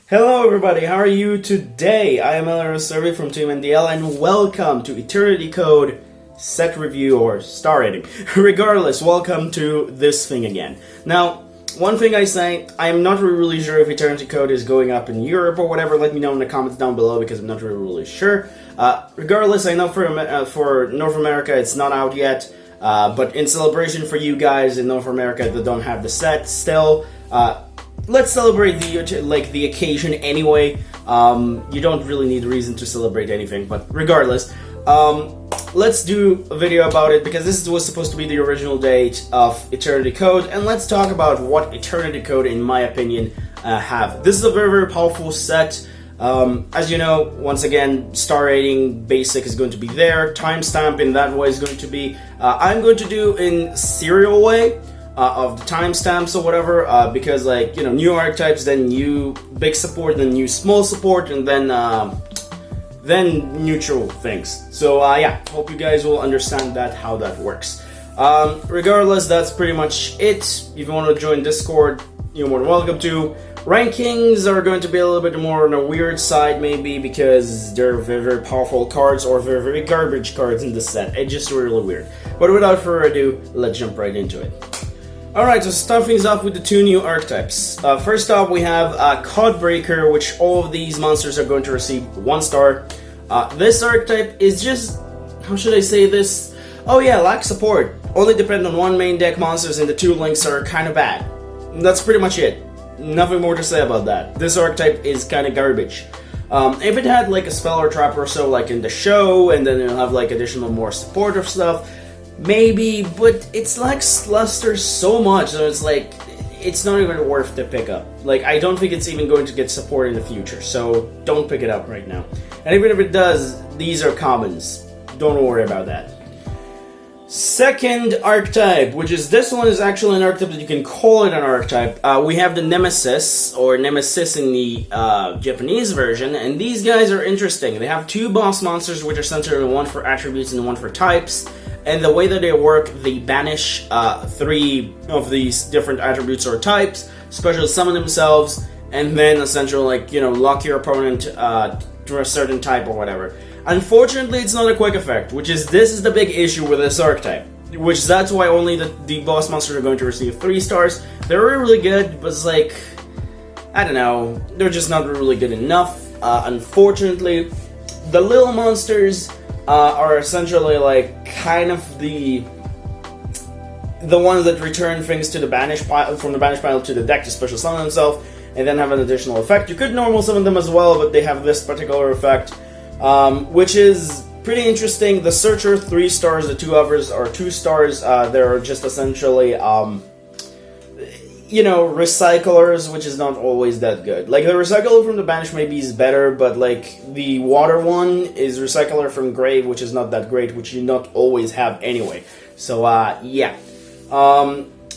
Hello everybody, how are you today? I am Elena Survey from Team NDL and welcome to Eternity Code set review or star rating. Regardless, welcome to this thing again. Now, one thing I say, I am not really sure if Eternity Code is going up in Europe or whatever. Let me know in the comments down below because I'm not really sure. Regardless, I know for North America it's not out yet, but in celebration for you guys in North America that don't have the set still, let's celebrate the occasion anyway. You don't really need a reason to celebrate anything, but regardless, let's do a video about it because this was supposed to be the original date of Eternity Code, and let's talk about what Eternity Code, in my opinion, have. This is a very powerful set. As you know, once again, star rating basic is going to be there. Timestamp in that way is going to be. I'm going to do in serial way. Of the timestamps or whatever, because new archetypes, then new big support, then new small support, and then neutral things. So yeah, hope you guys will understand how that works. Regardless, that's pretty much it. If you want to join Discord, you're more than welcome to. Rankings are going to be a little bit more on a weird side, maybe, because they're very powerful cards or very garbage cards in the set. It's just really weird. But without further ado, let's jump right into it. Alright, so start things off with the two new archetypes. First off, we have Codebreaker, which all of these monsters are going to receive 1 star. This archetype is just, how should I say this? Oh yeah, lack support. Only depend on 1 main deck monsters and the 2 links are kind of bad. That's pretty much it. Nothing more to say about that. This archetype is kind of garbage. If it had like a spell or trap or so like in the show, and then it'll have like additional more supportive stuff, maybe, but it's like luster so much, so it's like, it's not even worth to pick up. Like, I don't think it's even going to get support in the future, so don't pick it up right now. And even if it does, these are commons. Don't worry about that. Second archetype, which is, this one is actually an archetype that you can call it an archetype. We have the Nemesis, or Nemesis in the Japanese version, and these guys are interesting. They have 2 boss monsters which are centered in 1 for attributes and 1 for types. And the way that they work, they banish 3 of these different attributes or types, special summon themselves, and then essentially, lock your opponent to a certain type or whatever. Unfortunately, it's not a quick effect, this is the big issue with this archetype. That's why only the boss monsters are going to receive 3 stars. They're really good, but it's like, I don't know, they're just not really good enough. Unfortunately, the little monsters are essentially like kind of the ones that return things to the banish pile, from the banish pile to the deck to special summon themselves, and then have an additional effect. You could normal summon them as well, but they have this particular effect, which is pretty interesting. The Searcher 3 stars, the 2 others are 2 stars. They're just essentially recyclers, which is not always that good. Like, the recycler from the banish maybe is better, but like the water one is recycler from grave, which is not that great, which you not always have anyway. So yeah.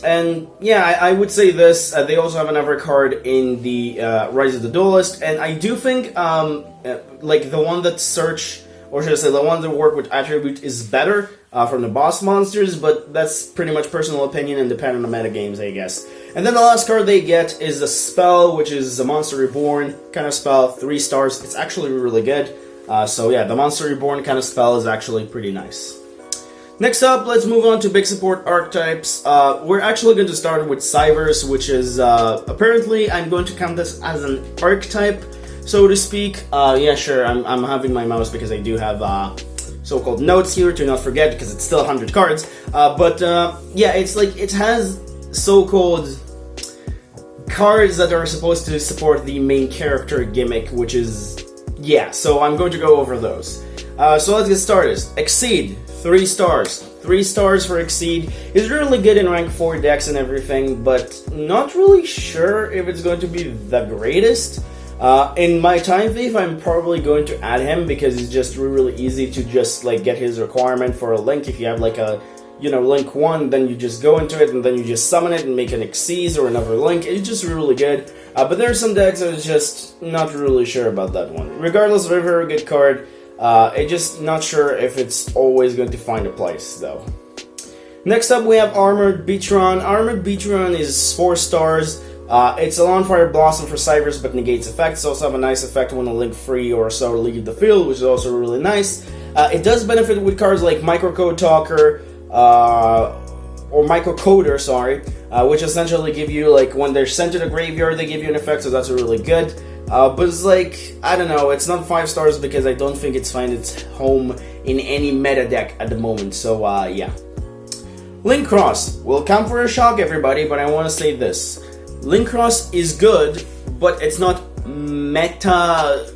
And yeah, I would say this. They also have another card in the Rise of the Duelist, and I do think like the one that search, or should I say the one that work with attribute, is better from the boss monsters, but that's pretty much personal opinion and depend on the metagames, I guess. And then the last card they get is a spell, which is a Monster Reborn kind of spell, 3 stars. It's actually really good. So yeah, the Monster Reborn kind of spell is actually pretty nice. Next up, let's move on to big support archetypes. We're actually going to start with Cybers, which is, apparently, I'm going to count this as an archetype, so to speak. Yeah, sure, I'm having my mouse because I do have so-called notes here to not forget, because it's still 100 cards. But yeah, it's like, it has so-called cards that are supposed to support the main character gimmick, which is, yeah, so I'm going to go over those. So let's get started. Exceed, 3 stars. 3 stars for Exceed is really good in rank 4 decks and everything, but not really sure if it's going to be the greatest. In my Time Thief, I'm probably going to add him because it's just really easy to just like get his requirement for a link. If you have like a, link 1, then you just go into it and then you just summon it and make an Exceed or another link. It's just really good. But there are some decks that are just not really sure about that one. Regardless, very, very good card. I'm just not sure if it's always going to find a place, though. Next up, we have Armored Beatron. Armored Beatron is 4 stars. It's a Lawnfire Blossom for Cybers, but negates effects. It's also have a nice effect when a link free or so leave the field, which is also really nice. It does benefit with cards like Microcode Talker, or Microcoder, sorry, which essentially give you, like, when they're sent to the graveyard, they give you an effect, so that's really good. But it's like, I don't know, it's not 5 stars because I don't think it's find its home in any meta deck at the moment, so yeah. Link Cross will come for a shock, everybody, but I want to say this. Link Cross is good, but it's not meta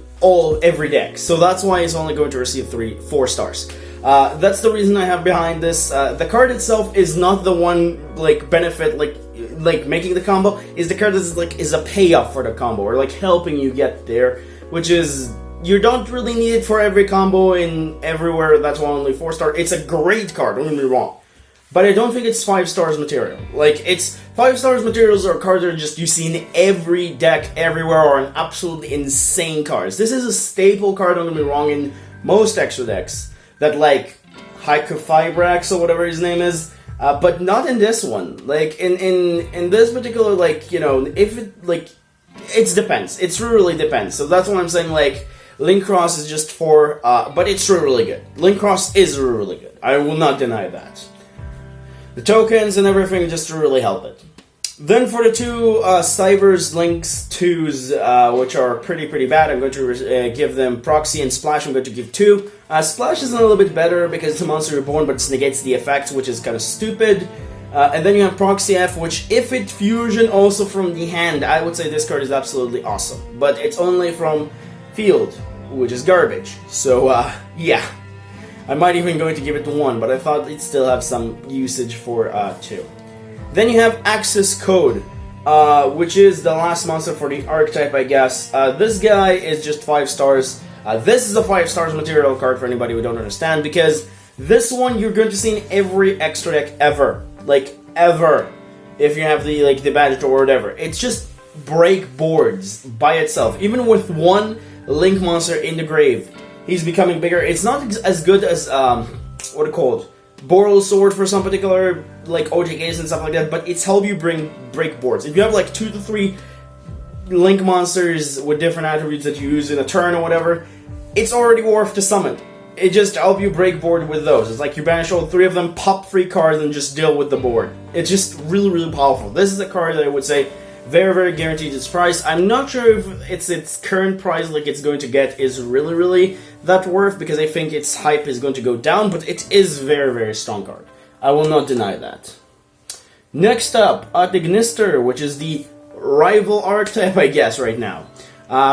every deck, so that's why it's only going to receive 4 stars. That's the reason I have behind this. The card itself is not the one, like, benefit, like making the combo, is the card that's, like, is a payoff for the combo, or, like, helping you get there, which is, you don't really need it for every combo in everywhere, that's why only 4 stars. It's a great card, don't get me wrong, but I don't think it's 5 stars material. Like, it's 5 stars materials are cards that are just you see in every deck, everywhere, or an absolutely insane cards. This is a staple card, don't get me wrong, in most extra decks. That, like, Haiku Fibrax or whatever his name is, but not in this one. Like, in this particular, like, you know, if it, like, it depends. It really depends. So that's why I'm saying, like, Link Cross is just for, but it's really good. Link Cross is really good. I will not deny that. The tokens and everything just really help it. Then for the 2 Cybers Links 2s, which are pretty bad, I'm going to give them Proxy and Splash. I'm going to give 2. Splash is a little bit better because it's a Monster Reborn, but it negates the effects, which is kind of stupid. And then you have Proxy F, which if it fusion also from the hand, I would say this card is absolutely awesome. But it's only from field, which is garbage. So, yeah. I might even going to give it 1, but I thought it'd still have some usage for 2. Then you have Access Code, which is the last monster for the archetype, I guess. This guy is just 5 stars. This is a 5 stars material card for anybody who don't understand, because this one you're going to see in every extra deck ever. Like, ever. If you have the, like, the badge or whatever. It's just break boards by itself. Even with 1 Link monster in the grave, he's becoming bigger. It's not as good as, what it called? Boral Sword for some particular, like, OTKs and stuff like that, but it's help you break boards. If you have, like, 2 to 3 Link monsters with different attributes that you use in a turn or whatever, it's already worth to summon. It just help you break board with those. It's like you banish all 3 of them, pop 3 cards, and just deal with the board. It's just really powerful. This is a card that I would say very guaranteed its price. I'm not sure if its current price, like it's going to get, is really that worth, because I think its hype is going to go down, but it is very strong card. I will not deny that. Next up, Ignister, which is the rival archetype, I guess, right now.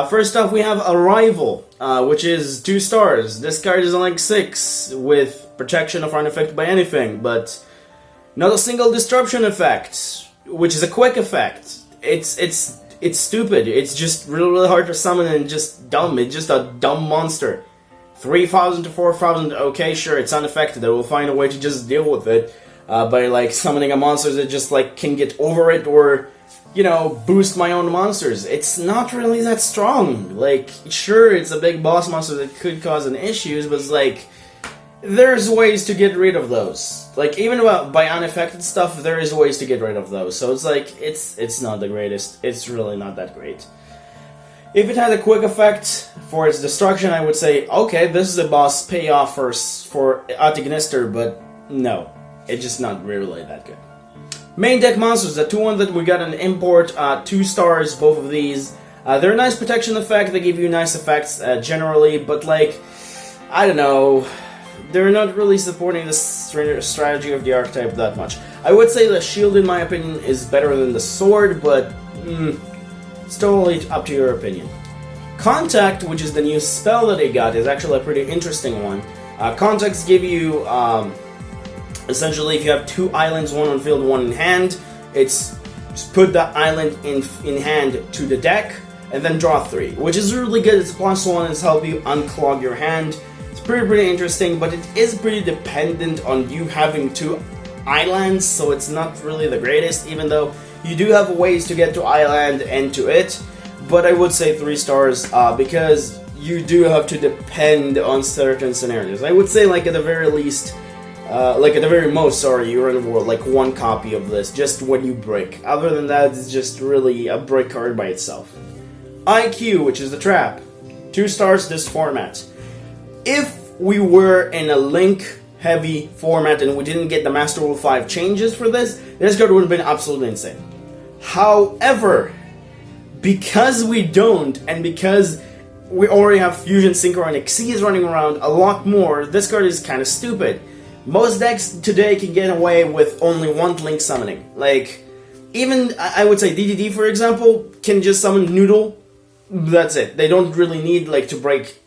First off, we have a rival, which is 2 stars. This card is like 6 with protection of unaffected by anything, but not a single disruption effect, which is a quick effect. It's stupid. It's just really hard to summon and just dumb. It's just a dumb monster. 3,000 to 4,000. Okay, sure, it's unaffected. I will find a way to just deal with it by like summoning a monster that just like can get over it, or you know, boost my own monsters. It's not really that strong. Like, sure, it's a big boss monster that could cause an issues, but it's like, there's ways to get rid of those. Like, even by unaffected stuff, there is ways to get rid of those. So it's like, it's not the greatest. It's really not that great. If it had a quick effect for its destruction, I would say, okay, this is a boss payoff for Ignister, but no, it's just not really that good. Main deck monsters, the 2 that we got an import, 2 stars, both of these. They're a nice protection effect, they give you nice effects generally, but like, I don't know, they're not really supporting the strategy of the archetype that much. I would say the shield, in my opinion, is better than the sword, but it's totally up to your opinion. Contact, which is the new spell that they got, is actually a pretty interesting one. Contacts give you, essentially, if you have 2 islands, 1 on field, 1 in hand, it's just put the island in hand to the deck, and then draw 3, which is really good. It's +1, it's help you unclog your hand. It's pretty interesting, but it is pretty dependent on you having 2 islands, so it's not really the greatest, even though you do have ways to get to island and to it, but I would say 3 stars, because you do have to depend on certain scenarios. I would say, like, at the very least, Like at the very most, sorry, you're in the world, like one copy of this, just when you break. Other than that, it's just really a break card by itself. IQ, which is the trap. 2 stars this format. If we were in a link-heavy format and we didn't get the Master Rule 5 changes for this card would have been absolutely insane. However, because we don't, and because we already have Fusion, Synchro, and Xyz running around a lot more, this card is kind of stupid. Most decks today can get away with only one link summoning. Like, even, I would say DDD, for example, can just summon Noodle. That's it. They don't really need, like, to break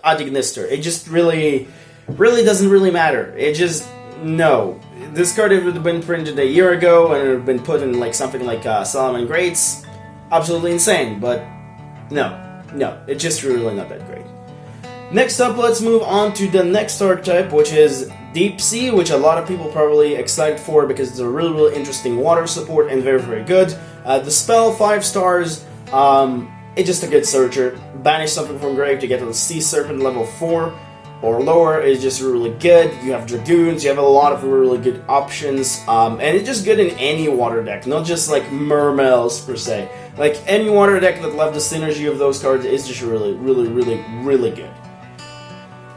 Adignister. It just really doesn't really matter. It just, no. This card would have been printed a year ago and it would have been put in, like, something like Solomon Greats. Absolutely insane, but no, it's just really not that great. Next up, let's move on to the next archetype, which is Deep Sea, which a lot of people probably excited for because it's a really interesting water support and very good. The spell, 5 stars, it's just a good searcher. Banish something from grave to get to the Sea Serpent level 4 or lower is just really good. You have Dragoons, you have a lot of really good options, and it's just good in any water deck, not just like Mermails per se. Like any water deck that left the synergy of those cards is just really good.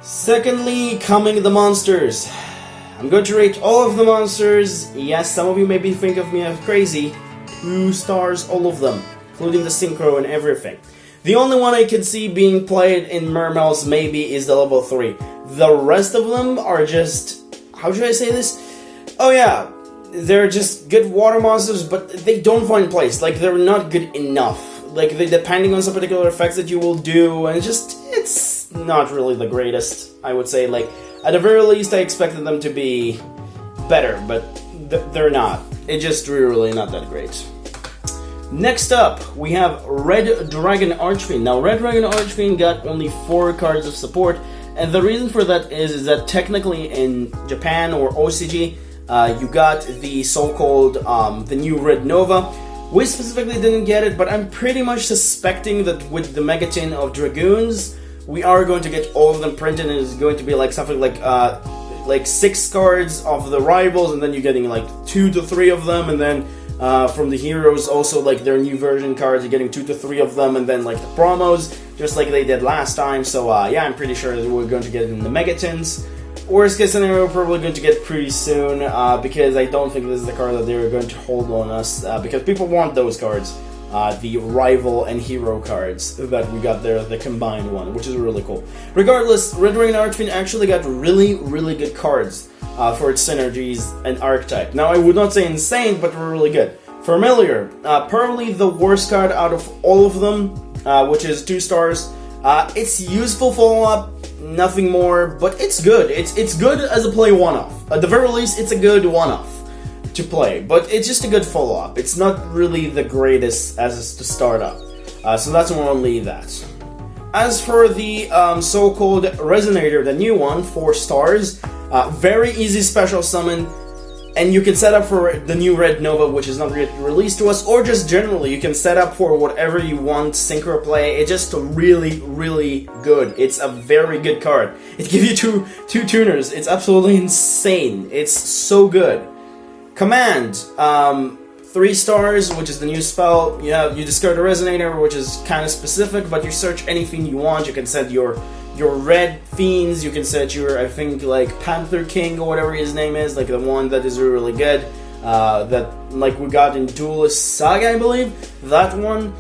Secondly, coming the monsters. I'm going to rate all of the monsters. Yes, some of you maybe think of me as crazy. 2 stars, all of them, including the Synchro and everything. The only one I can see being played in Mermails maybe is the level 3. The rest of them are just... how should I say this? Oh yeah, they're just good water monsters, but they don't find place. Like, they're not good enough. Like, depending on some particular effects that you will do, and it's not really the greatest, I would say. Like, at the very least, I expected them to be better, but they're not. It's just really not that great. Next up, we have Red Dragon Archfiend. Now, Red Dragon Archfiend got only 4 cards of support, and the reason for that is that technically in Japan or OCG, you got the so-called, the new Red Nova. We specifically didn't get it, but I'm pretty much suspecting that with the Megatin of Dragoons, we are going to get all of them printed, and it's going to be like something like 6 cards of the rivals, and then you're getting like 2 to 3 of them, and then from the heroes also, like their new version cards, you're getting 2 to 3 of them, and then like the promos, just like they did last time. So yeah, I'm pretty sure that we're going to get it in the Megatins. Worst case scenario, we're probably going to get pretty soon, because I don't think this is the card that they're going to hold on us, because people want those cards, the rival and hero cards that we got there, the combined one, which is really cool. Regardless, Red Dragon Archfiend actually got really good cards for its synergies and archetype. Now, I would not say insane, but really good. Familiar, probably the worst card out of all of them, which is 2 stars. It's useful follow-up, nothing more, but it's good. It's good as a play one-off. At the very least, it's a good one-off to play, but it's just a good follow-up. It's not really the greatest as to start up, so that's only that. As for the so-called Resonator, the new one, 4 stars, very easy special summon, and you can set up for the new Red Nova, which is not yet released to us, or just generally, you can set up for whatever you want, Synchro play. It's just really good. It's a very good card. It gives you two tuners. It's absolutely insane. It's so good. Command, 3 stars, which is the new spell. You discard a Resonator, which is kind of specific, but you search anything you want. You can set your red fiends, you can set your, I think, like Panther King or whatever his name is, like the one that is really good, that like we got in Duelist Saga, I believe. That one,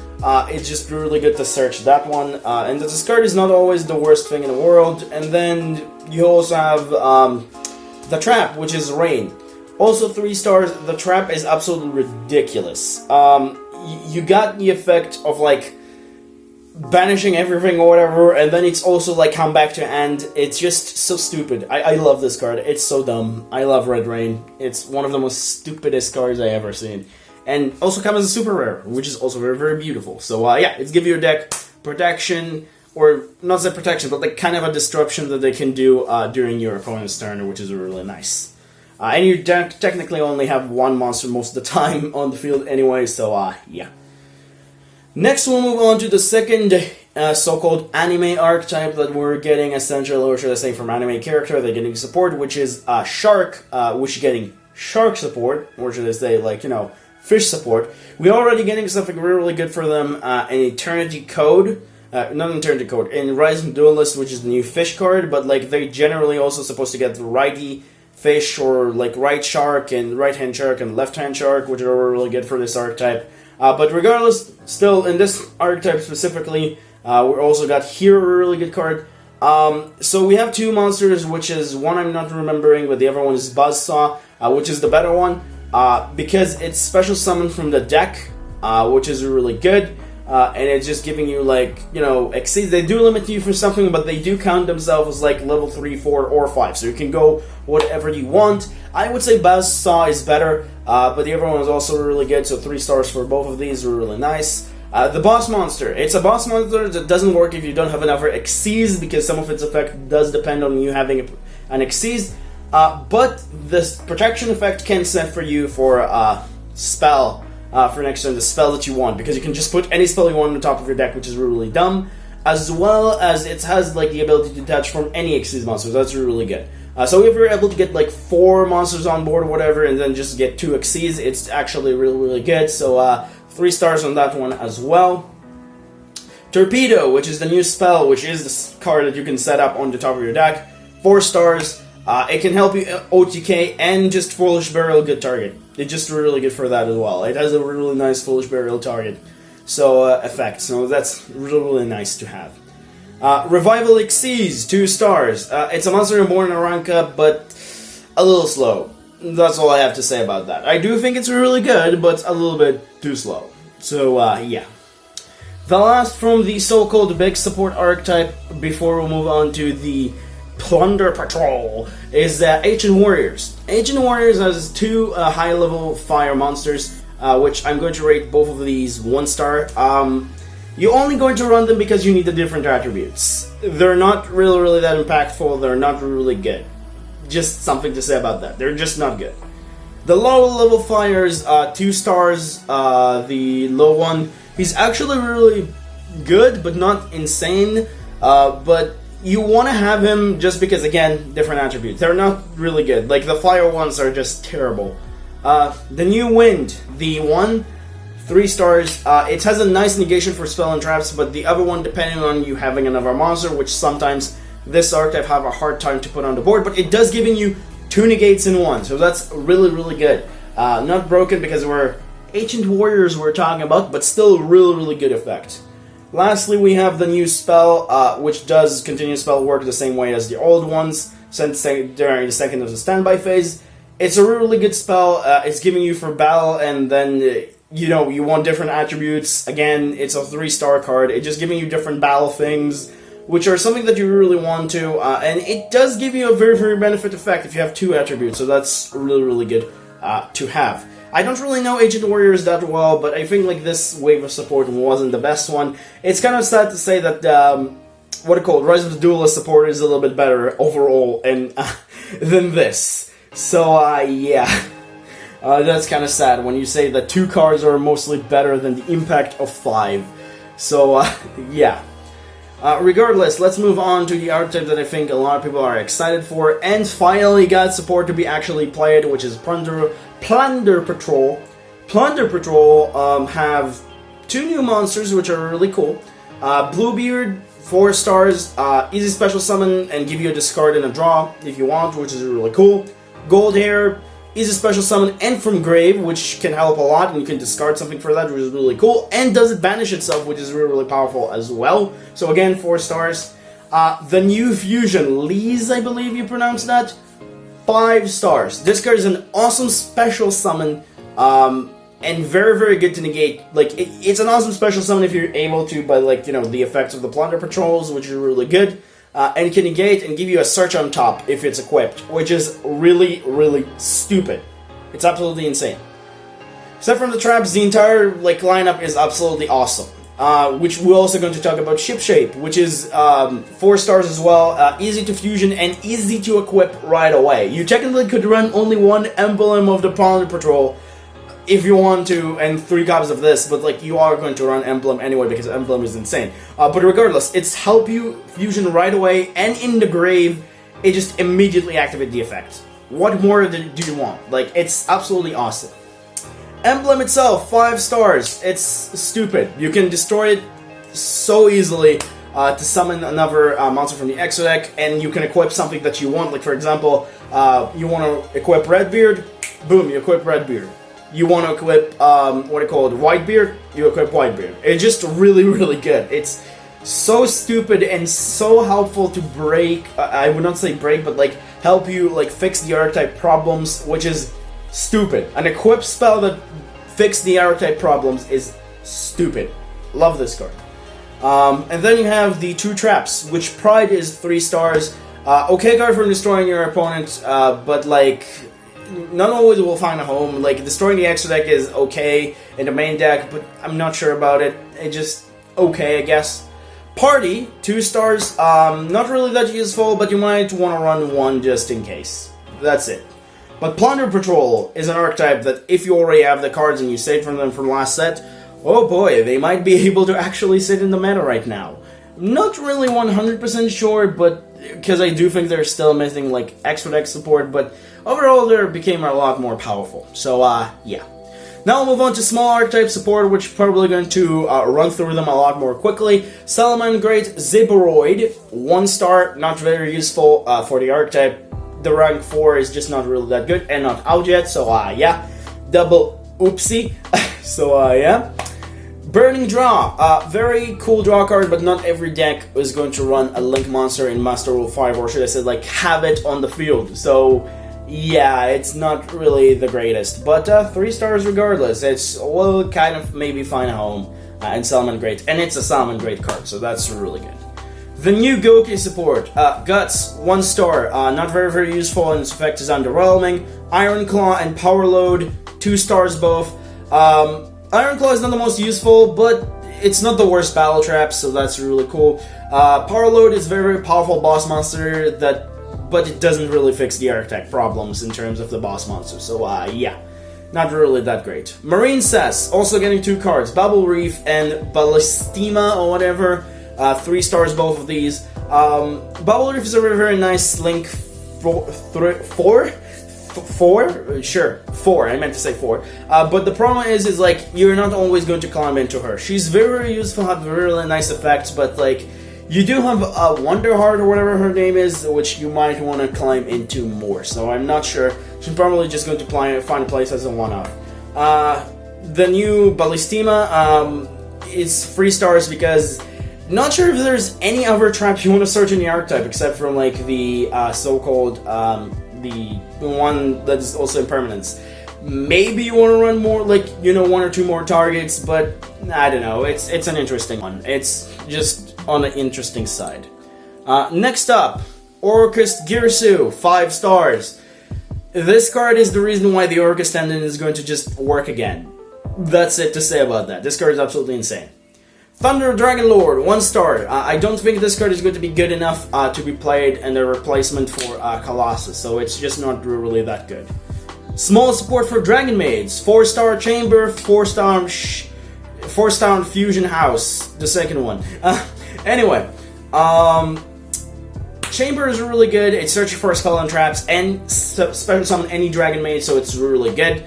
it's just really good to search that one, and the discard is not always the worst thing in the world. And then you also have the Trap, which is Rain. Also 3 stars, the Trap is absolutely ridiculous. You got the effect of like banishing everything or whatever, and then it's also like come back to hand. It's just so stupid. I love this card. It's so dumb. I love Red Rain. It's one of the most stupidest cards I ever seen. And also comes as a super rare, which is also very beautiful. So yeah, it's give your deck protection, or not the protection, but like kind of a disruption that they can do during your opponent's turn, which is really nice. And you technically only have 1 monster most of the time on the field anyway, so yeah. Next, we'll move on to the second so-called anime archetype that we're getting, essentially, or should I say from anime character, they're getting support, which is Shark, which is getting Shark support, or should I say, like, you know, fish support. We're already getting something really good for them, an Eternity Code, not Eternity Code, in Rising Duelist, which is the new fish card, but, like, they're generally also supposed to get the righty fish, or, like, right shark, and right-hand shark, and left-hand shark, which are really good for this archetype. But regardless, still, in this archetype specifically, we also got here a really good card. So we have two monsters, which is one I'm not remembering, but the other one is Buzzsaw, which is the better one, because it's special summon from the deck, which is really good, and it's just giving you, like, you know, exceeds. They do limit you for something, but they do count themselves as, like, level 3, 4, or 5, so you can go whatever you want. I would say Buzzsaw is better, but the other one is also really good, so 3 stars for both of these are really nice. The boss monster. It's a boss monster that doesn't work if you don't have enough Xyz, because some of its effect does depend on you having an Xyz. But this protection effect can set for you for a spell for next turn, the spell that you want, because you can just put any spell you want on the top of your deck, which is really dumb, as well as it has, like, the ability to detach from any Xyz monsters. That's really good. So if you're able to get, like, 4 monsters on board or whatever, and then just get 2 Xyz, it's actually really good. So 3 stars on that one as well. Torpedo, which is the new spell, which is the card that you can set up on the top of your deck. 4 stars. It can help you OTK and just Foolish Burial, good target. It's just really good for that as well. It has a really nice Foolish Burial target. So, effect. So that's really nice to have. Revival Xyz, 2 stars. It's a monster born in a rank up, but a little slow. That's all I have to say about that. I do think it's really good, but a little bit too slow. So, yeah. The last from the so-called big support archetype, before we move on to the Plunder Patrol, is Ancient Warriors. Ancient Warriors has 2 high-level fire monsters, which I'm going to rate both of these 1 star. You're only going to run them because you need the different attributes. They're not really that impactful, they're not really good. Just something to say about that. They're just not good. The low level fires, 2 stars. The low one, he's actually really good, but not insane. But you want to have him just because, again, different attributes. They're not really good. Like, the fire ones are just terrible. The new wind, the one, 3 stars. It has a nice negation for spell and traps, but the other one, depending on you having another monster, which sometimes this archetype have a hard time to put on the board, but it does giving you 2 negates in 1, so that's really good. Not broken because we're Ancient Warriors we're talking about, but still really good effect. Lastly, we have the new spell, which does continuous spell work the same way as the old ones, since during the second of the standby phase. It's a really good spell. It's giving you for battle, and then you know, you want different attributes. Again, it's a 3-star card. It's just giving you different battle things, which are something that you really want to, and it does give you a very benefit effect if you have 2 attributes, so that's really good to have. I don't really know Ancient Warriors that well, but I think, like, this wave of support wasn't the best one. It's kind of sad to say that, Rise of the Duelist support is a little bit better overall and than this. So, yeah. That's kind of sad when you say that 2 cards are mostly better than the impact of 5. So, yeah. Regardless, let's move on to the archetype that I think a lot of people are excited for, and finally got support to be actually played, which is Plunder Patrol. Plunder Patrol have 2 new monsters, which are really cool. Bluebeard, 4 stars, easy special summon and give you a discard and a draw if you want, which is really cool. Gold Hair, easy special summon and from grave, which can help a lot, and you can discard something for that, which is really cool, and does it banish itself, which is really powerful as well. So again, 4 stars. The new fusion, Lees, I believe you pronounce that, 5 stars. This card is an awesome special summon, and very good to negate. Like, it's an awesome special summon if you're able to, by, like, you know, the effects of the Plunder Patrols, which is really good. And can negate and give you a search on top if it's equipped, which is really stupid. It's absolutely insane. Except from the traps, the entire, like, lineup is absolutely awesome. Which we're also going to talk about Ship Shape, which is 4 stars as well, easy to fusion and easy to equip right away. You technically could run only 1 emblem of the Plunder Patrol, if you want to, and 3 copies of this, but like you are going to run Emblem anyway because Emblem is insane. But regardless, it's help you fusion right away, and in the grave, it just immediately activates the effect. What more do you want? Like, it's absolutely awesome. Emblem itself, 5 stars. It's stupid. You can destroy it so easily to summon another monster from the extra deck, and you can equip something that you want. Like, for example, you want to equip Redbeard, boom, you equip Redbeard. You want to equip, Whitebeard, you equip Whitebeard. It's just really, really good. It's so stupid and so helpful to break, I would not say break, but like help you like fix the archetype problems, which is stupid. An equip spell that fixes the archetype problems is stupid. Love this card. And then you have the 2 traps, which Pride is 3 stars. Okay card for destroying your opponent, but like not always will find a home. Like destroying the extra deck is okay in the main deck, but I'm not sure about it. It just okay, I guess. Party, 2 stars, not really that useful, but you might want to run 1 just in case. That's it. But Plunder Patrol is an archetype that if you already have the cards and you saved from them from last set, oh boy, they might be able to actually sit in the meta right now. Not really 100% sure, but because I do think they're still missing like extra deck support, but overall they became a lot more powerful. So yeah. Now we'll move on to small archetype support, which is probably going to run through them a lot more quickly. Salamangreat Ziboroid, 1 star, not very useful for the archetype. The rank 4 is just not really that good and not out yet, so yeah. Double oopsie. So yeah. Burning Draw, very cool draw card, but not every deck is going to run a Link monster in Master Rule 5, or should I say like have it on the field. So yeah, it's not really the greatest, but 3 stars regardless. It's will kind of maybe find a home in Salamangreat, and it's a Salamangreat card, so that's really good. The new Goki support, Guts, 1 star, not very useful, and its effect is underwhelming. Iron Claw and Power Load, 2 stars both. Iron Claw is not the most useful, but it's not the worst battle trap, so that's really cool. Power Load is very powerful boss monster but it doesn't really fix the archetype problems in terms of the boss monster, so yeah, not really that great. Marine Cess, also getting 2 cards, Bubble Reef and Ballistima or whatever, 3 stars both of these. Bubble Reef is a very nice link. 4? Sure, 4, I meant to say 4. But the problem is like, you're not always going to climb into her. She's very useful, have really nice effects, but like, you do have a Wonder Heart or whatever her name is, which you might want to climb into more, so I'm not sure. She's probably just going to find a place as a 1-off. The new Ballistima is 3 stars because not sure if there's any other trap you want to search in the archetype except from like the so-called the one that is also impermanence. Maybe you want to run more, like, you know, 1 or 2 more targets, but I don't know. It's an interesting one. It's just on the interesting side. Next up, Orcust Girsu, 5 stars. This card is the reason why the Orcust Tendon is going to just work again. That's it to say about that. This card is absolutely insane. Thunder Dragon Lord, 1 star. I don't think this card is going to be good enough to be played in the replacement for Colossus, so it's just not really that good. Small support for Dragon Maids, 4 star Chamber, 4 star Fusion House, the second one. Anyway, Chamber is really good. It's searching for spell and traps and special summon any Dragon Maid, so it's really good.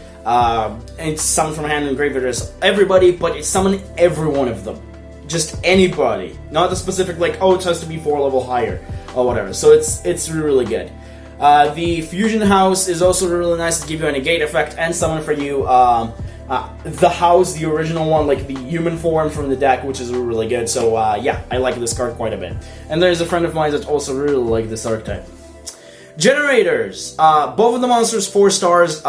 It's summoned from hand and graveyard as everybody, but it's summon every one of them. Just anybody, not a specific like, oh, it has to be 4 level higher or whatever. So it's really good. The Fusion House is also really nice to give you a negate effect and summon for you the house, the original one, like the human form from the deck, which is really good. So yeah, I like this card quite a bit. And there's a friend of mine that also really like this archetype. Generators, both of the monsters 4 stars.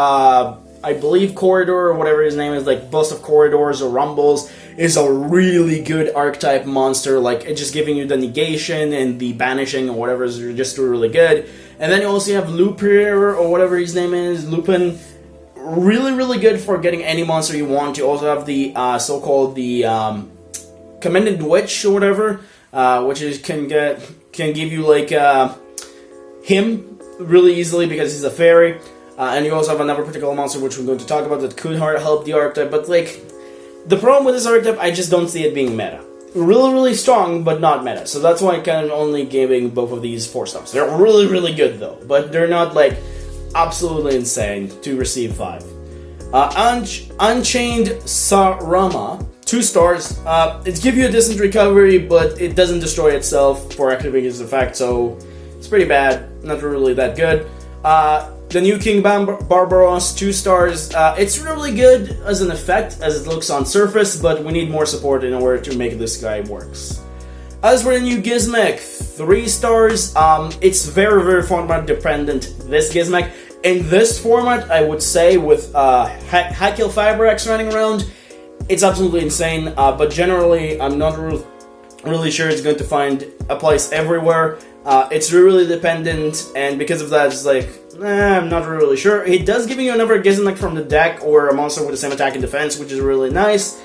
I believe Corridor or whatever his name is, like Bust of Corridors or Rumbles, is a really good archetype monster. Like, it's just giving you the negation and the banishing or whatever is just really good. And then you also have Lupir or whatever his name is, Lupin. Really good for getting any monster you want. You also have the so-called the Commended Witch or whatever, which is can give you like him really easily because he's a fairy. and you also have another particular monster which we're going to talk about that could help the archetype, but like, the problem with this archetype, I just don't see it being meta. Really, really strong, but not meta, so that's why I'm kind of only giving both of these 4 stars. They're really, really good though, but they're not like absolutely insane to receive 5. Unchained Sarama, 2 stars. It gives you a decent recovery, but it doesn't destroy itself for activating its effect, so it's pretty bad. Not really that good. The new King Barbaros, 2 stars. It's really good as an effect, as it looks on surface, but we need more support in order to make this guy works. As for the new Gizmek, 3 stars. It's very, very format dependent, this Gizmek. In this format, I would say, with Hakil Fabrax running around, it's absolutely insane, but generally, I'm not really sure it's going to find a place everywhere. It's really dependent, and because of that, it's like, I'm not really sure. It does give you another Gizmek from the deck, or a monster with the same attack and defense, which is really nice,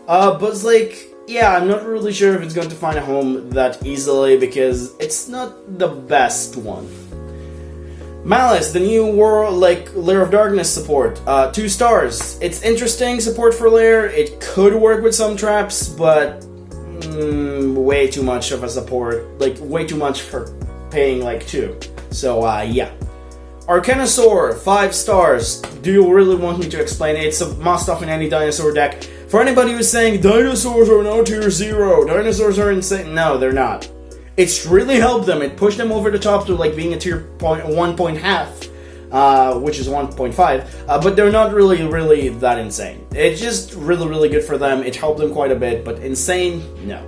but it's like, yeah, I'm not really sure if it's going to find a home that easily, because it's not the best one. Malice, the new world, like, Lair of Darkness support, 2 stars. It's interesting support for Lair. It could work with some traps, but way too much of a support, like, way too much for paying, like, 2. So, yeah. Arcanosaur, 5 stars. Do you really want me to explain it? It's a must-off in any dinosaur deck. For anybody who's saying, dinosaurs are now tier 0, dinosaurs are insane, no, they're not. It's really helped them. It pushed them over the top to like being a tier 1.5, which is 1.5. But they're not really that insane. It's just really good for them. It helped them quite a bit, but insane, no.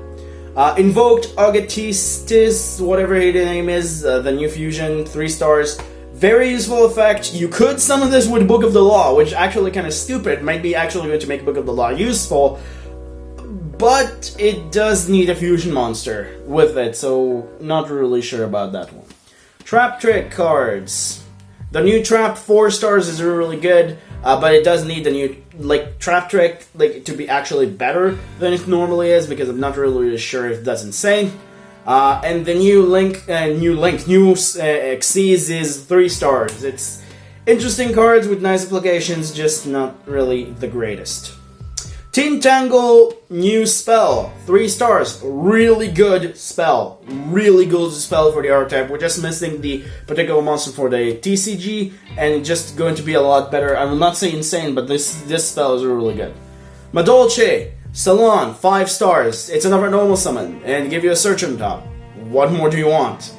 Invoked Agatistis, whatever his name is, the new fusion, 3 stars. Very useful effect. You could summon this with Book of the Law, which actually kind of stupid. Might be actually going to make Book of the Law useful. But it does need a fusion monster with it, so not really sure about that one. Trap Trick cards. The new Trap 4 stars is really good, but it does need the new like Trap Trick like to be actually better than it normally is, because I'm not really sure if that's insane. And the new Xyz is 3 stars. It's interesting cards with nice applications, just not really the greatest. Teen Tangle, new spell, 3 stars, really good spell for the archetype. We're just missing the particular monster for the TCG, and just going to be a lot better. I will not say insane, but this spell is really good. Madolche, Salon, 5 stars, it's another normal summon, and give you a search on top. What more do you want?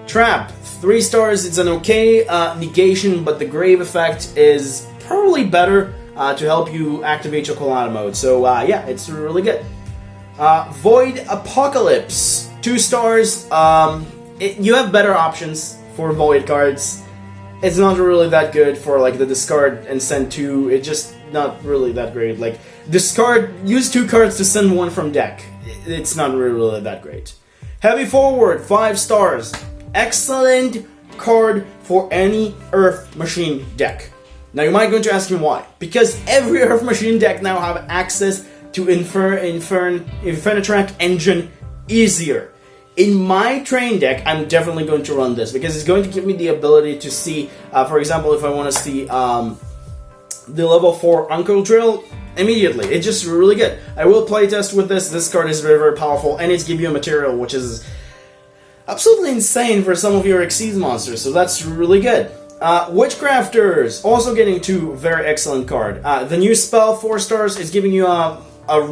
Trap, 3 stars, it's an okay negation, but the grave effect is probably better to help you activate your Colada mode. So yeah, it's really good. Void Apocalypse, 2 stars. You have better options for Void cards. It's not really that good for like the discard and send 2. It's just not really that great. Like use 2 cards to send 1 from deck. It's not really that great. Heavy Forward, 5 stars. Excellent card for any Earth Machine deck. Now you might going to ask me why. Because every Earth Machine deck now have access to Infinitrack engine easier. In my train deck, I'm definitely going to run this, because it's going to give me the ability to see, for example, if I want to see the level 4 Uncle Drill immediately. It's just really good. I will playtest with this. This card is very powerful, and it's give you a material which is absolutely insane for some of your Xyz monsters, so that's really good. Witchcrafters, also getting 2 very excellent card. The new spell, 4 stars, is giving you a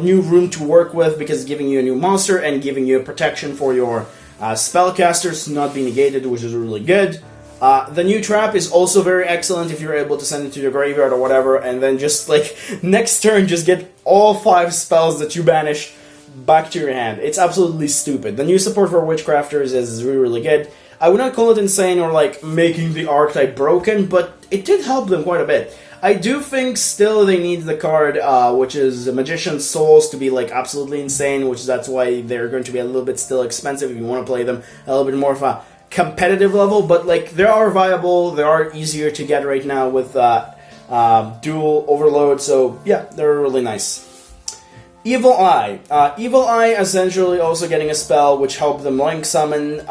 new room to work with, because it's giving you a new monster and giving you a protection for your spellcasters to not be negated, which is really good. The new trap is also very excellent if you're able to send it to your graveyard or whatever, and then just like next turn just get all 5 spells that you banish back to your hand. It's absolutely stupid. The new support for Witchcrafters is really good. I would not call it insane or like making the archetype broken, but it did help them quite a bit. I do think still they need the card, which is Magician's Souls, to be like absolutely insane, which that's why they're going to be a little bit still expensive if you want to play them a little bit more of a competitive level, but like they are viable, they are easier to get right now with dual overload, so yeah, they're really nice. Evil Eye. Evil Eye essentially also getting a spell which helped them link summon,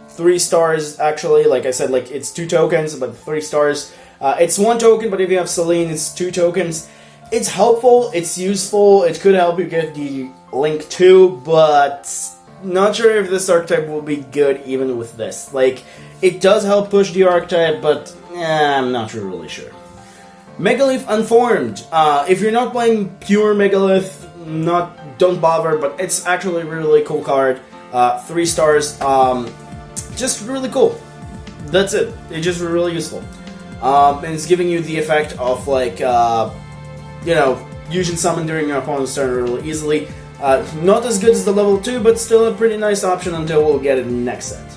3 stars actually, like I said, like it's 2 tokens, but 3 stars. It's 1 token, but if you have Celine, it's 2 tokens. It's helpful, it's useful, it could help you get the Link too, but not sure if this archetype will be good even with this. Like, it does help push the archetype, but I'm not really sure. Megalith Unformed. If you're not playing pure Megalith, don't bother, but it's actually a really cool card. 3 stars, just really cool. That's it. It's just really useful. And it's giving you the effect of, like, you can summon during your opponent's turn really easily. Not as good as the level 2, but still a pretty nice option until we'll get it in the next set.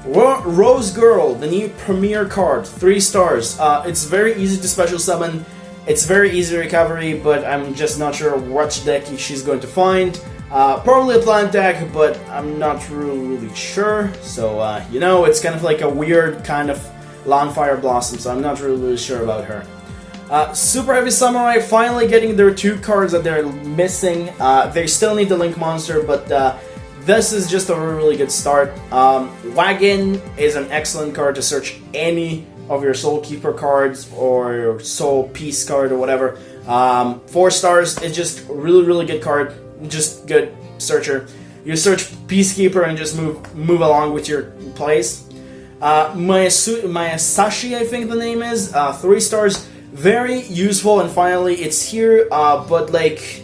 Rose Girl, the new premier card, 3 stars. It's very easy to special summon. It's very easy recovery, but I'm just not sure what deck she's going to find. Probably a plant deck, but I'm not really sure. So, it's kind of like a weird kind of Lawnfire Blossom, so I'm not really sure about her. Super Heavy Samurai finally getting their 2 cards that they're missing. They still need the Link Monster, but this is just a really good start. Wagon is an excellent card to search any of your Soul Keeper cards or your Soul Peace card or whatever. 4 stars is just a really good card, just good searcher. You search Peacekeeper and just move along with your plays. Mayasashi, I think the name is, 3 stars. Very useful, and finally it's here, but like,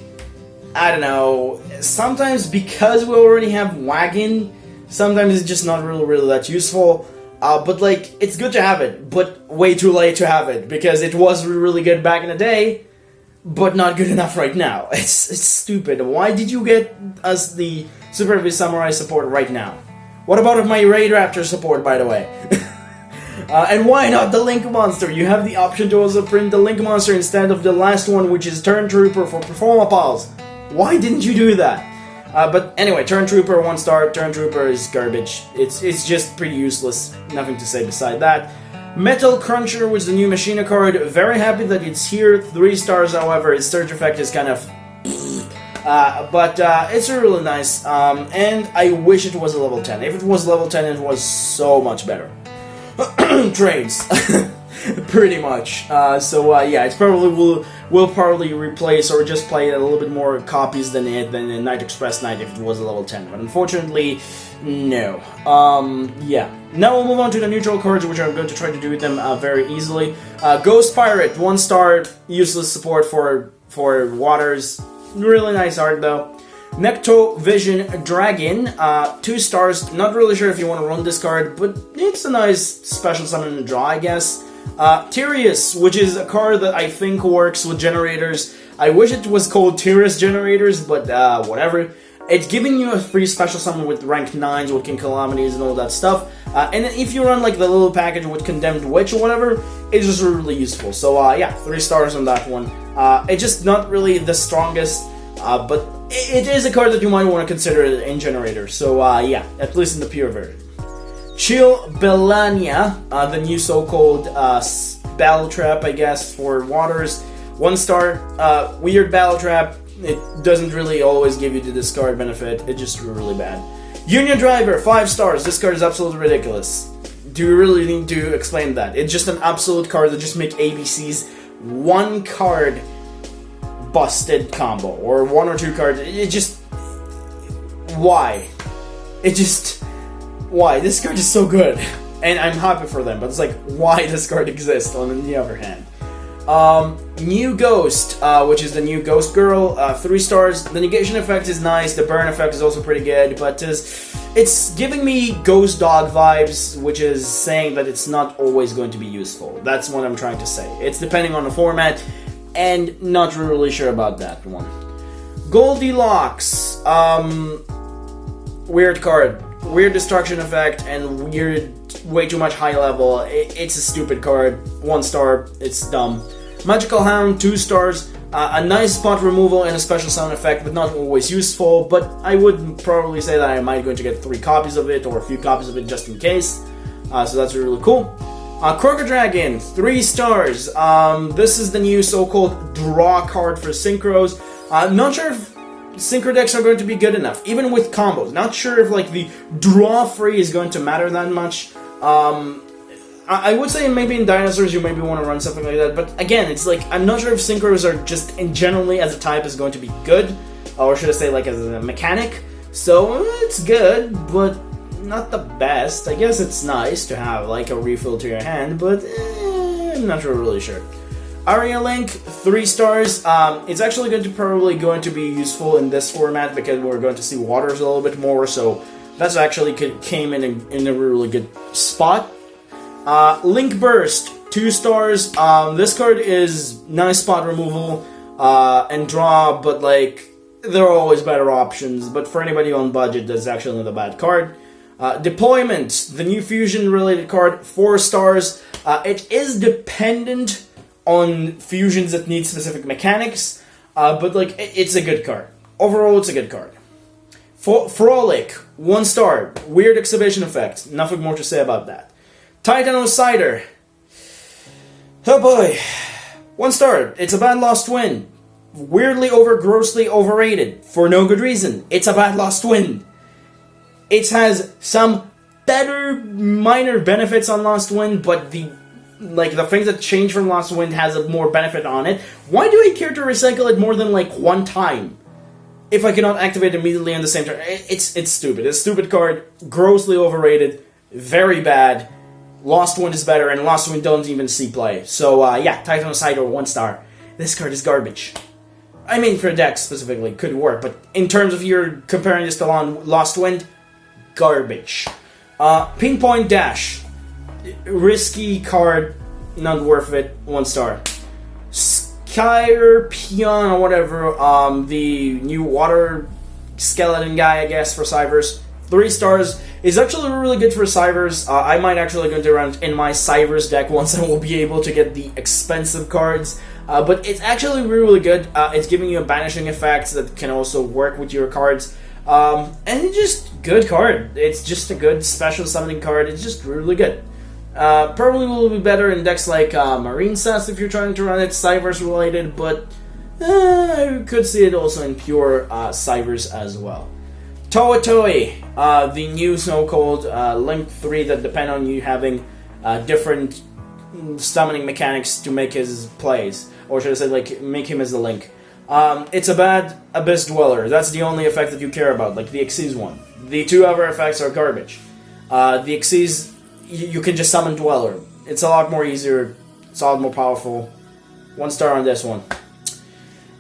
I don't know, sometimes because we already have Wagon, sometimes it's just not really that useful, but like, it's good to have it, but way too late to have it, because it was really good back in the day, but not good enough right now. It's stupid. Why did you get us the Super Heavy Samurai support right now? What about my Raid Raptor support, by the way? And why not the Link Monster? You have the option to also print the Link Monster instead of the last one, which is Turn Trooper for Performapals. Why didn't you do that? But anyway, Turn Trooper, 1 star. Turn Trooper is garbage. It's just pretty useless. Nothing to say beside that. Metal Cruncher was the new Machina card. Very happy that it's here. 3 stars, however. Its surge effect is kind of... but it's really nice. And I wish it was a level 10. If it was level 10, it was so much better. Trades. Pretty much. Yeah, it's probably will probably replace or just play a little bit more copies than in Night Express Knight if it was a level 10. But unfortunately, no. Yeah. Now we'll move on to the neutral cards, which I'm going to try to do with them very easily. Ghost Pirate, 1 star, useless support for waters. Really nice art though. Necto Vision Dragon, 2 stars. Not really sure if you want to run this card, but it's a nice special summon and draw, I guess. Tyrius, which is a card that I think works with generators. I wish it was called Tyrius Generators, but whatever. It's giving you a free special summon with rank 9s, with King Calamities and all that stuff. And if you run like the little package with Condemned Witch or whatever, it's just really useful. So yeah, 3 stars on that one. It's just not really the strongest, but it is a card that you might want to consider in Generator. So yeah, at least in the pure version. Chill Belania, the new so-called Battle Trap, I guess, for waters. 1 star, weird Battle Trap. It doesn't really always give you the discard benefit. It's just really bad. Union Driver, 5 stars. This card is absolutely ridiculous. Do you really need to explain that? It's just an absolute card that just make ABCs 1 card busted combo, or 1 or 2 cards. It just... Why? It just... Why? This card is so good. And I'm happy for them, but it's like, why this card exists on the other hand? New Ghost, which is the new Ghost Girl, 3 stars. The negation effect is nice, the burn effect is also pretty good, but it's giving me Ghost Dog vibes, which is saying that it's not always going to be useful. That's what I'm trying to say. It's depending on the format, and not really sure about that one. Goldilocks, weird card. Weird destruction effect and weird, way too much high level. It's a stupid card. 1 star, it's dumb. Magical Hound, 2 stars. A nice spot removal and a special sound effect, but not always useful. But I would probably say that I might going to get 3 copies of it or a few copies of it just in case. So that's really cool. Croaker Dragon, 3 stars. This is the new so-called draw card for Synchros. Not sure if Synchro decks are going to be good enough, even with combos. Not sure if like the draw free is going to matter that much. I would say maybe in dinosaurs you maybe want to run something like that, but again, it's like, I'm not sure if synchros are just in generally as a type is going to be good, or should I say like as a mechanic. So it's good, but not the best. I guess it's nice to have like a refill to your hand, but I'm not really sure. Aria Link, 3 stars. It's actually probably going to be useful in this format because we're going to see waters a little bit more, so that's actually came in a really good spot. Link Burst, 2 stars. This card is nice spot removal and draw, but like there are always better options. But for anybody on budget, that's actually not a bad card. Deployment, the new fusion related card, 4 stars. It is dependent on fusions that need specific mechanics, but like it's a good card. Overall, it's a good card. Frolic, 1 star. Weird exhibition effect. Nothing more to say about that. Titan Cider. Oh boy. 1 star. It's a bad lost win. Weirdly grossly overrated. For no good reason. It's a bad lost win. It has some better minor benefits on Lost Wind, but the things that change from Lost Wind has a more benefit on it. Why do I care to recycle it more than like 1 time if I cannot activate it immediately on the same turn? It's stupid. It's a stupid card, grossly overrated, very bad. Lost Wind is better, and Lost Wind don't even see play. So yeah, Titan Cider, 1 star. This card is garbage. I mean, for deck specifically, could work, but in terms of you're comparing this to Lost Wind, garbage. Pinpoint Dash, risky card, not worth it, 1 star. Skypion or whatever, the new water skeleton guy, I guess, for Cybers, 3 stars, is actually really good for Cybers. I might actually go to run in my Cybers deck once I will be able to get the expensive cards, but it's actually really good. It's giving you a banishing effect that can also work with your cards. And it's just good card. It's just a good special summoning card. It's just really good. Probably will be better in decks like Marine Sass if you're trying to run it Cybers related, but I could see it also in pure Cybers as well. Toa-Toei, the new so-called Link 3 that depend on you having different summoning mechanics to make his plays, or should I say like make him as a Link. It's a bad Abyss Dweller. That's the only effect that you care about, like the Xyz one. The 2 other effects are garbage. The Xyz, you can just summon Dweller. It's a lot more easier. It's a lot more powerful. 1 star on this one.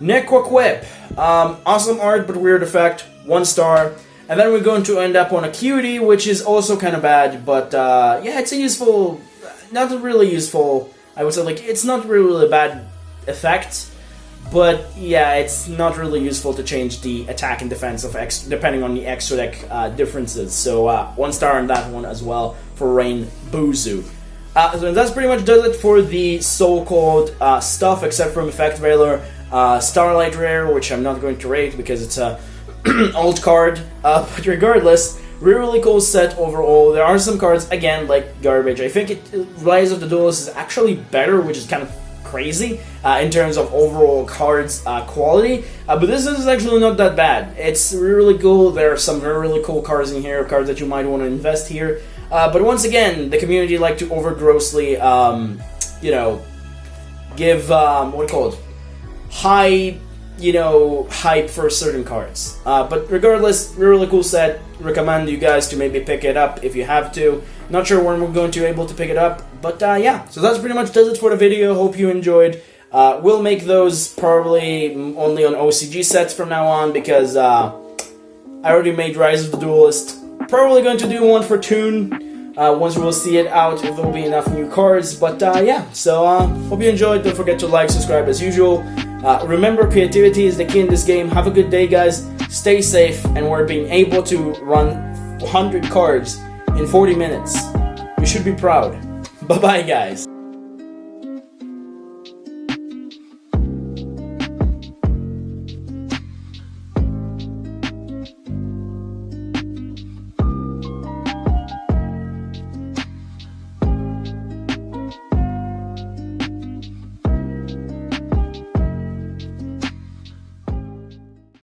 Nequaquip. Awesome art, but weird effect. 1 star. And then we're going to end up on a Cutie, which is also kind of bad, but yeah, it's a useful, not really useful. I would say like it's not really a bad effect. But yeah, it's not really useful to change the attack and defense of X depending on the extra deck differences. So 1 star on that one as well for Rain Buzu. So that's pretty much does it for the so-called stuff, except from Effect Veiler, Starlight Rare, which I'm not going to rate because it's a old card. But regardless, really cool set overall. There are some cards again like garbage. I think Rise of the Duelist is actually better, which is kind of crazy in terms of overall cards quality, but this is actually not that bad. It's really cool. There are some really cool cards in here, cards that you might want to invest here, but once again, the community like to grossly, you know, give what do you call it, high, you know, hype for certain cards. But regardless, really cool set. Recommend you guys to maybe pick it up if you have to. Not sure when we're going to be able to pick it up, but yeah. So that's pretty much does it for the video. Hope you enjoyed. We'll make those probably only on OCG sets from now on because I already made Rise of the Duelist. Probably going to do one for Toon. Once we'll see it out, if there will be enough new cards. But yeah, so hope you enjoyed. Don't forget to like, subscribe as usual. Remember, creativity is the key in this game. Have a good day, guys. Stay safe, and we're being able to run 100 cards in 40 minutes. You should be proud. Bye-bye, guys.